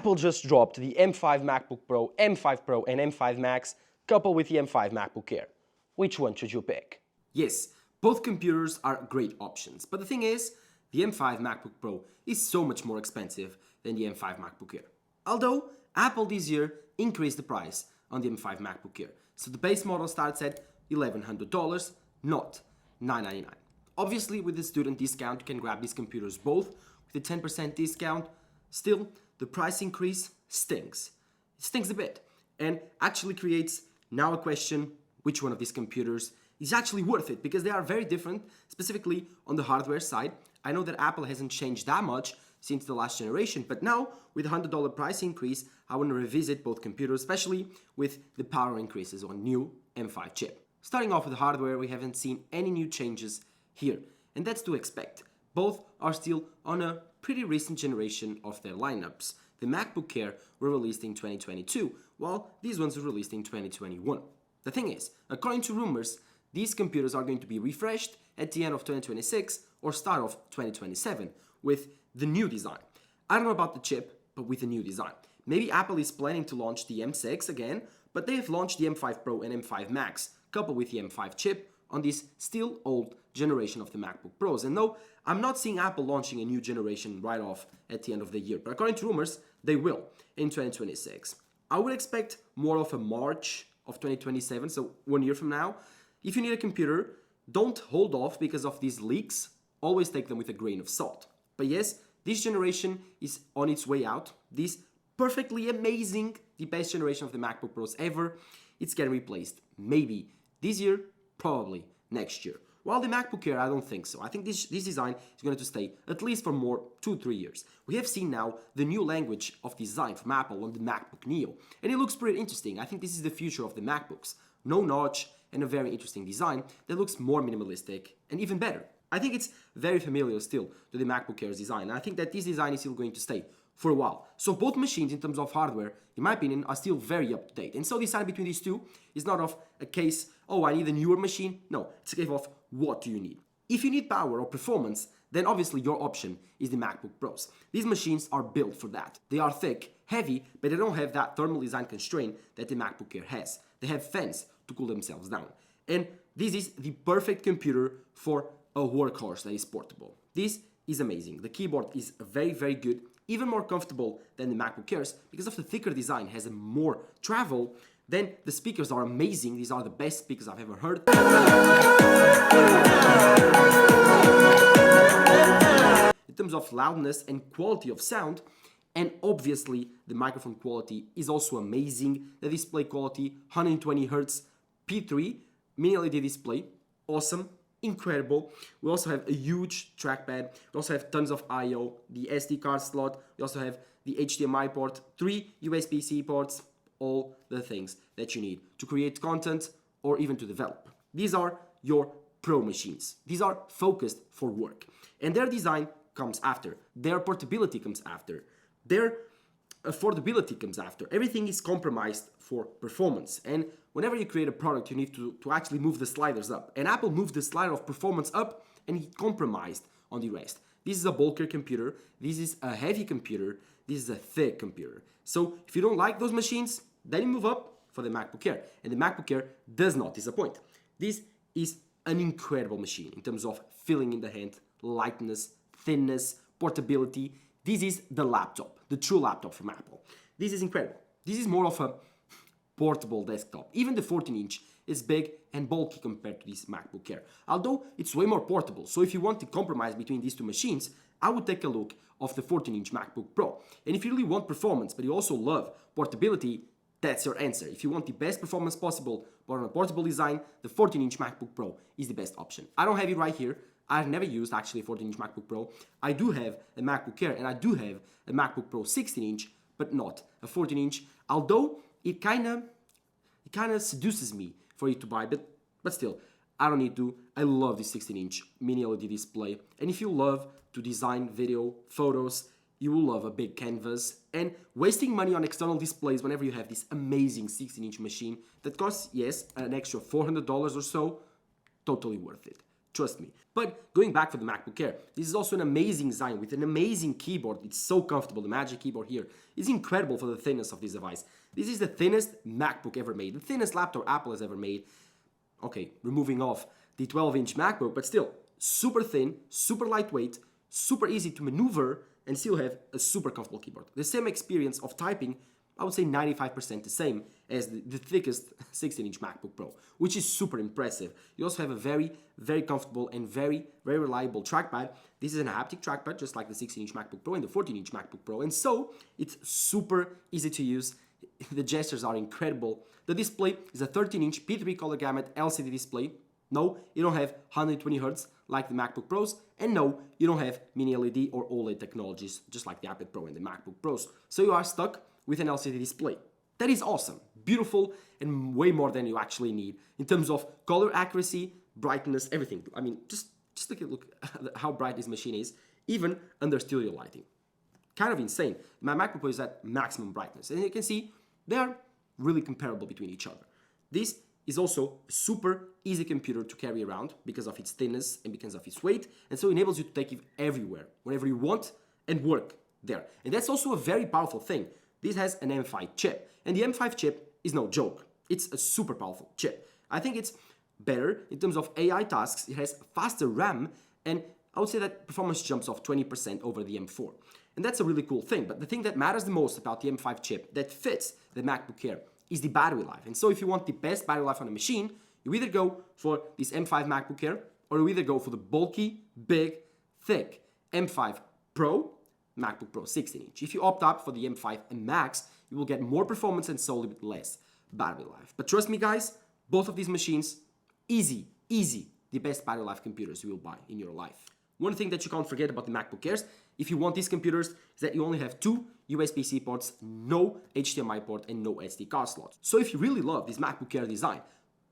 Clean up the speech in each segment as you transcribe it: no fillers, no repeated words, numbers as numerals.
Apple just dropped the M5 MacBook Pro, M5 Pro and M5 Max coupled with the M5 MacBook Air. Which one should you pick? Yes, both computers are great options, but the thing is, the M5 MacBook Pro is so much more expensive than the M5 MacBook Air. Although, Apple this year increased the price on the M5 MacBook Air, so the base model starts at $1,100, not $999. Obviously, with the student discount, you can grab these computers both with a 10% discount. Still, the price increase stinks. It stinks a bit, and actually creates now a question, which one of these computers is actually worth it, because they are very different, specifically on the hardware side. I know that Apple hasn't changed that much since the last generation, but now with a $100 price increase, I want to revisit both computers, especially with the power increases on new M5 chip. Starting off with the hardware, we haven't seen any new changes here, and that's to expect. Both are still on a pretty recent generation of their lineups. The MacBook Air were released in 2022, while these ones were released in 2021. The thing is, according to rumors, these computers are going to be refreshed at the end of 2026 or start of 2027 with the new design. I don't know about the chip, but with the new design. Maybe Apple is planning to launch the M6 again, but they have launched the M5 Pro and M5 Max coupled with the M5 chip on this still old generation of the MacBook Pros. And no, I'm not seeing Apple launching a new generation right off at the end of the year, but according to rumors, they will in 2026. I would expect more of a March of 2027, so 1 year from now. If you need a computer, don't hold off because of these leaks. Always take them with a grain of salt. But yes, this generation is on its way out. This perfectly amazing, the best generation of the MacBook Pros ever, it's getting replaced. Maybe this year, probably next year. While the MacBook Air, I don't think so. I think this design is going to stay at least for more 2-3 years. We have seen now the new language of design from Apple on the MacBook Neo, and it looks pretty interesting. I think this is the future of the MacBooks. No notch and a very interesting design that looks more minimalistic and even better. I think it's very familiar still to the MacBook Air's design, and I think that this design is still going to stay for a while. So both machines in terms of hardware, in my opinion, are still very up to date. And so deciding between these two is not of a case, oh, I need a newer machine. No, it's a case of what do you need. If you need power or performance, then obviously your option is the MacBook Pros. These machines are built for that. They are thick, heavy, but they don't have that thermal design constraint that the MacBook Air has. They have fans to cool themselves down. And this is the perfect computer for a workhorse that is portable. This is amazing. The keyboard is very, very good, even more comfortable than the MacBook Airs because of the thicker design, has a more travel. Then the speakers are amazing. These are the best speakers I've ever heard. In terms of loudness and quality of sound, and obviously the microphone quality is also amazing. The display quality, 120 Hz, P3, mini LED display, awesome, incredible. We also have a huge trackpad. We also have tons of I/O, the SD card slot. We also have the HDMI port, 3 USB-C ports, all the things that you need to create content or even to develop. These are your pro machines. These are focused for work. And their design comes after. Their portability comes after. Their affordability comes after. Everything is compromised for performance. And whenever you create a product, you need to actually move the sliders up. And Apple moved the slider of performance up and it compromised on the rest. This is a bulkier computer. This is a heavy computer. This is a thick computer. So if you don't like those machines, then you move up for the MacBook Air. And the MacBook Air does not disappoint. This is an incredible machine in terms of feeling in the hand, lightness, thinness, portability. This is the laptop, the true laptop from Apple. This is incredible. This is more of a portable desktop. Even the 14-inch is big and bulky compared to this MacBook Air, although it's way more portable. So if you want to compromise between these two machines, I would take a look of the 14-inch MacBook Pro. And if you really want performance, but you also love portability, that's your answer. If you want the best performance possible, but on a portable design, the 14-inch MacBook Pro is the best option. I don't have it right here. I've never used actually a 14-inch MacBook Pro. I do have a MacBook Air and I do have a MacBook Pro 16-inch, but not a 14-inch. Although it kind of seduces me for you to buy, but still, I don't need to. I love this 16-inch mini LED display. And if you love to design video, photos, you will love a big canvas. And wasting money on external displays whenever you have this amazing 16-inch machine that costs, yes, an extra $400 or so, totally worth it. Trust me. But going back for the MacBook Air, this is also an amazing design with an amazing keyboard. It's so comfortable. The Magic Keyboard here is incredible for the thinness of this device. This is the thinnest MacBook ever made, the thinnest laptop Apple has ever made. Okay, removing off the 12-inch MacBook, but still super thin, super lightweight, super easy to maneuver, and still have a super comfortable keyboard. The same experience of typing, I would say 95% the same as the thickest 16-inch MacBook Pro, which is super impressive. You also have a very, very comfortable and very, very reliable trackpad. This is an haptic trackpad, just like the 16-inch MacBook Pro and the 14-inch MacBook Pro, and so it's super easy to use. The gestures are incredible. The display is a 13-inch P3 color gamut LCD display. No, you don't have 120 Hz like the MacBook Pros, and no, you don't have mini LED or OLED technologies just like the iPad Pro and the MacBook Pros. So you are stuck with an LCD display. That is awesome, beautiful, and way more than you actually need in terms of color accuracy, brightness, everything. I mean, just look at how bright this machine is, even under studio lighting. Kind of insane. My MacBook Pro is at maximum brightness, and you can see they are really comparable between each other. This is also a super easy computer to carry around because of its thinness and because of its weight, and so it enables you to take it everywhere, whenever you want, and work there. And that's also a very powerful thing. This has an M5 chip, and the M5 chip is no joke. It's a super powerful chip. I think it's better in terms of AI tasks. It has faster RAM, and I would say that performance jumps off 20% over the M4. And that's a really cool thing, but the thing that matters the most about the M5 chip that fits the MacBook Air is the battery life. And so if you want the best battery life on a machine, you either go for this M5 MacBook Air, or you either go for the bulky, big, thick M5 Pro, MacBook Pro 16-inch. If you opt up for the M5 Max, you will get more performance and so a little bit less battery life. But trust me guys, both of these machines, easy, the best battery life computers you will buy in your life. One thing that you can't forget about the MacBook Airs, if you want these computers, is that you only have 2 USB-C ports, no HDMI port, and no SD card slots. So if you really love this MacBook Air design,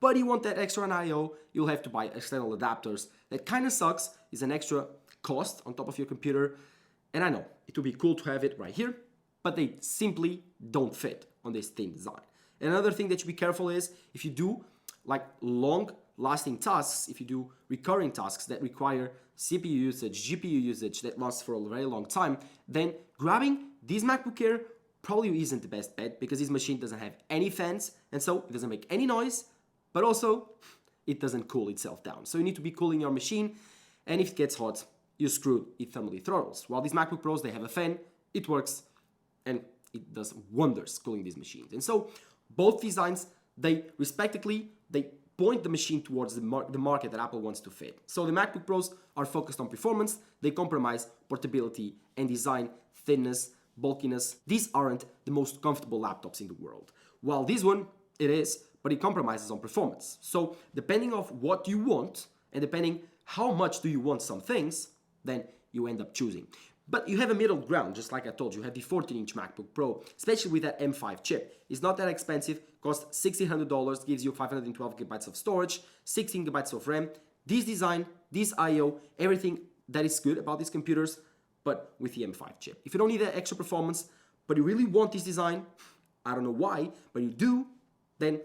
but you want that extra I/O, you'll have to buy external adapters. That kind of sucks, is an extra cost on top of your computer. And I know, it would be cool to have it right here, but they simply don't fit on this thin design. And another thing that you be careful is, if you do like long-lasting tasks, if you do recurring tasks that require CPU usage, GPU usage that lasts for a very long time, then grabbing this MacBook Air probably isn't the best bet because this machine doesn't have any fans, and so it doesn't make any noise, but also it doesn't cool itself down. So you need to be cooling your machine, and if it gets hot, you're screwed, it thermally throttles. While these MacBook Pros, they have a fan, it works, and it does wonders cooling these machines. And so both designs, they respectively, they point the machine towards the market that Apple wants to fit. So the MacBook Pros are focused on performance, they compromise portability and design, thinness, bulkiness. These aren't the most comfortable laptops in the world. While this one, it is, but it compromises on performance. So depending on what you want, and depending how much do you want some things, then you end up choosing. But you have a middle ground, just like I told you. You have the 14-inch MacBook Pro, especially with that M5 chip. It's not that expensive, costs $1,600, gives you 512 gigabytes of storage, 16 gigabytes of RAM. This design, this I/O, everything that is good about these computers, but with the M5 chip. If you don't need that extra performance, but you really want this design, I don't know why, but you do, then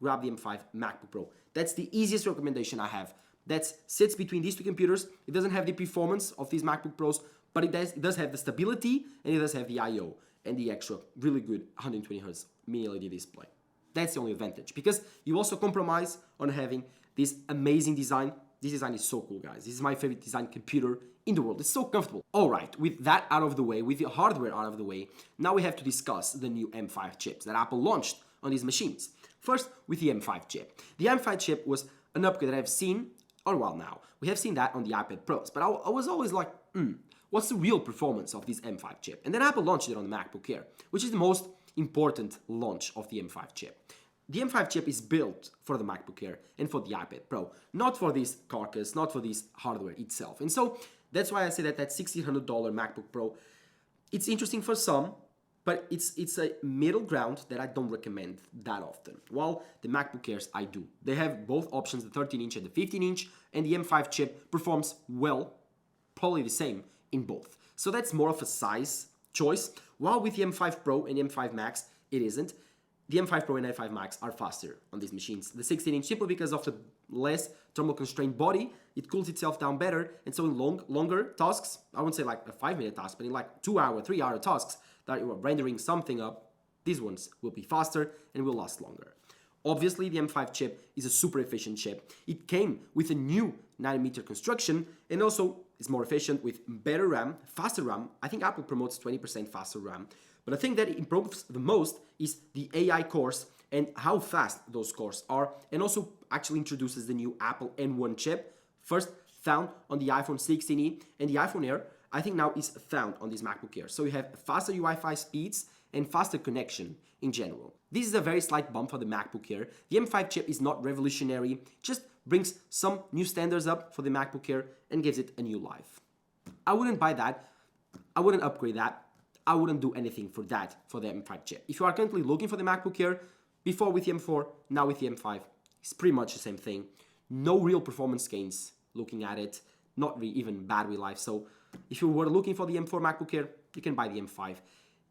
grab the M5 MacBook Pro. That's the easiest recommendation I have. That sits between these two computers. It doesn't have the performance of these MacBook Pros, but it does have the stability, and it does have the I/O and the extra really good 120 Hz mini LED display. That's the only advantage, because you also compromise on having this amazing design. This design is so cool, guys. This is my favorite design computer in the world. It's so comfortable. All right, with that out of the way, with the hardware out of the way, now we have to discuss the new M5 chips that Apple launched on these machines. First, with the M5 chip. The M5 chip was an upgrade that I've seen for a while now. We have seen that on the iPad Pros, but I was always like, what's the real performance of this M5 chip? And then Apple launched it on the MacBook Air, which is the most important launch of the M5 chip. The M5 chip is built for the MacBook Air and for the iPad Pro, not for this carcass, not for this hardware itself. And so that's why I say that that $1,600 MacBook Pro, it's interesting for some, but it's a middle ground that I don't recommend that often. While the MacBook Airs, I do. They have both options, the 13-inch and the 15-inch, and the M5 chip performs well, probably the same in both. So that's more of a size choice, while with the M5 Pro and M5 Max, it isn't. the M5 Pro and M5 Max are faster on these machines. The 16-inch simply because of the less thermal constrained body, it cools itself down better, and so in longer tasks, I wouldn't say like a 5-minute task, but in like 2-hour, 3-hour tasks that you are rendering something up, these ones will be faster and will last longer. Obviously, the M5 chip is a super efficient chip. It came with a new nanometer construction and also is more efficient with better RAM, faster RAM. I think Apple promotes 20% faster RAM. But the thing that improves the most is the AI cores and how fast those cores are, and also actually introduces the new Apple N1 chip, first found on the iPhone 16e, and the iPhone Air, I think now is found on this MacBook Air. So you have faster Wi-Fi speeds and faster connection in general. This is a very slight bump for the MacBook Air. The M5 chip is not revolutionary, just brings some new standards up for the MacBook Air and gives it a new life. I wouldn't buy that, I wouldn't upgrade that, I wouldn't do anything for that, for the M5 chip. If you are currently looking for the MacBook Air, before with the M4, now with the M5, it's pretty much the same thing. No real performance gains looking at it, not even battery life. So if you were looking for the M4 MacBook Air, you can buy the M5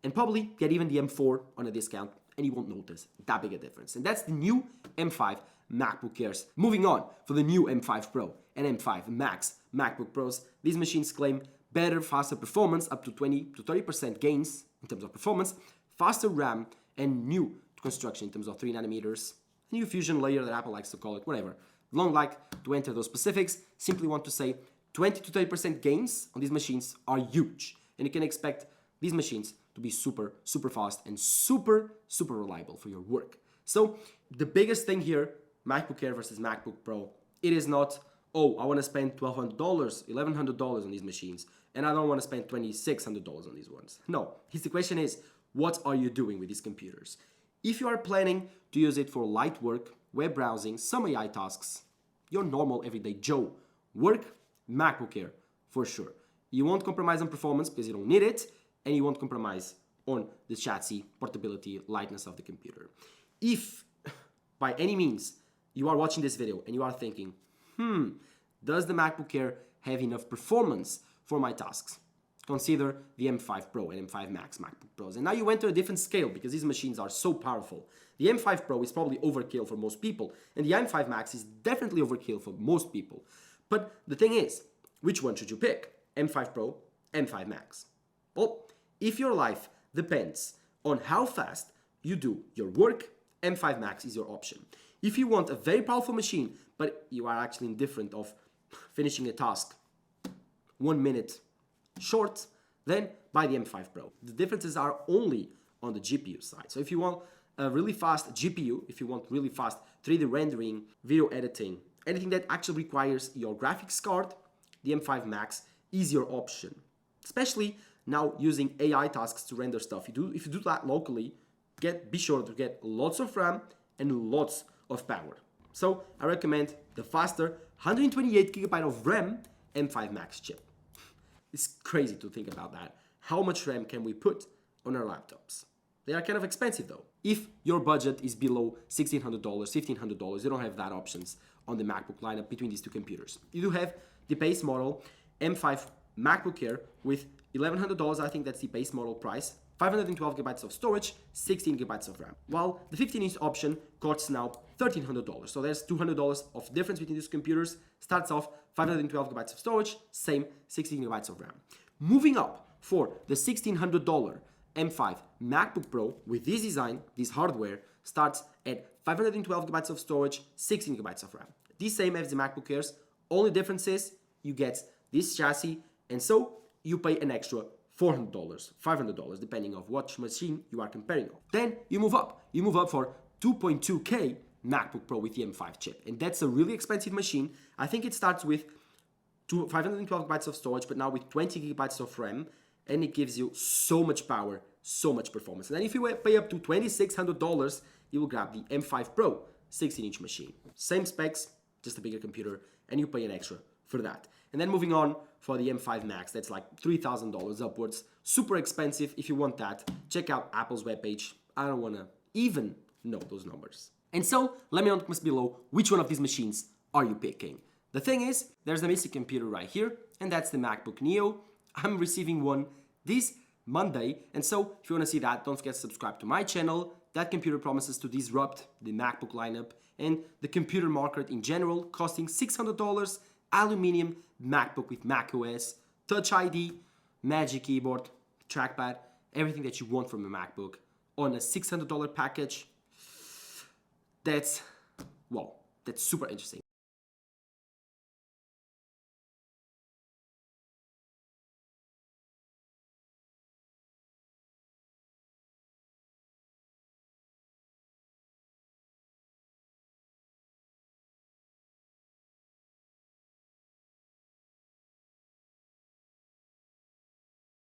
and probably get even the M4 on a discount, and you won't notice that big a difference. And that's the new M5 MacBook Airs. Moving on, for the new M5 Pro and M5 Max MacBook Pros, these machines claim better, faster performance, up to 20 to 30% gains in terms of performance, faster RAM, and new construction in terms of 3 nanometers, new fusion layer that Apple likes to call it, whatever. Don't like to enter those specifics, simply want to say 20 to 30% gains on these machines are huge, and you can expect these machines to be super, super fast and super, super reliable for your work. So the biggest thing here, MacBook Air versus MacBook Pro, it is not, oh, I want to spend $1,200, $1,100 on these machines, and I don't want to spend $2,600 on these ones. No, the question is, what are you doing with these computers? If you are planning to use it for light work, web browsing, some AI tasks, your normal everyday Joe work, MacBook Air, for sure. You won't compromise on performance because you don't need it, and you won't compromise on the chassis, portability, lightness of the computer. If, by any means, you are watching this video and you are thinking, does the MacBook Air have enough performance for my tasks? Consider the M5 Pro and M5 Max MacBook Pros. And now you enter a different scale because these machines are so powerful. The M5 Pro is probably overkill for most people, and the M5 Max is definitely overkill for most people. But the thing is, which one should you pick? M5 Pro, M5 Max? Well, if your life depends on how fast you do your work, M5 Max is your option. If you want a very powerful machine, but you are actually indifferent of finishing a task 1 minute short, then buy the M5 Pro. The differences are only on the GPU side. So if you want a really fast GPU, if you want really fast 3D rendering, video editing, anything that actually requires your graphics card, the M5 Max is your option. Especially now using AI tasks to render stuff. If you do that locally, be sure to get lots of RAM and lots of power. So I recommend the faster 128GB of RAM M5 Max chip. It's crazy to think about that. How much RAM can we put on our laptops? They are kind of expensive though. If your budget is below $1,600, $1,500, you don't have that options on the MacBook lineup between these two computers. You do have the base model M5 MacBook Air with $1,100, I think that's the base model price, 512GB of storage, 16GB of RAM. While the 15-inch option costs now $1,300. So there's $200 of difference between these computers. Starts off 512GB of storage, same 16GB of RAM. Moving up for the $1,600 M5 MacBook Pro with this design, this hardware, starts at 512GB of storage, 16GB of RAM. The same as the MacBook Airs, only difference is you get this chassis, and so you pay an extra $400, $500, depending on what machine you are comparing on. Then you move up. You move up for 2.2K MacBook Pro with the M5 chip, and that's a really expensive machine. I think it starts with 512GB of storage, but now with 20GB of RAM, and it gives you so much power, so much performance. And then if you pay up to $2,600, you will grab the M5 Pro 16-inch machine. Same specs, just a bigger computer, and you pay an extra for that. And then moving on for the M5 Max, that's like $3,000 upwards. Super expensive. If you want that, check out Apple's webpage. I don't want to even know those numbers. And so, let me know in the comments below, which one of these machines are you picking? The thing is, there's the missing computer right here, and that's the MacBook Neo. I'm receiving one this Monday, and so if you want to see that, don't forget to subscribe to my channel, that computer promises to disrupt the MacBook lineup and the computer market in general, costing $600, aluminum MacBook with macOS, Touch ID, Magic Keyboard, trackpad, everything that you want from a MacBook on a $600 package. That's super interesting.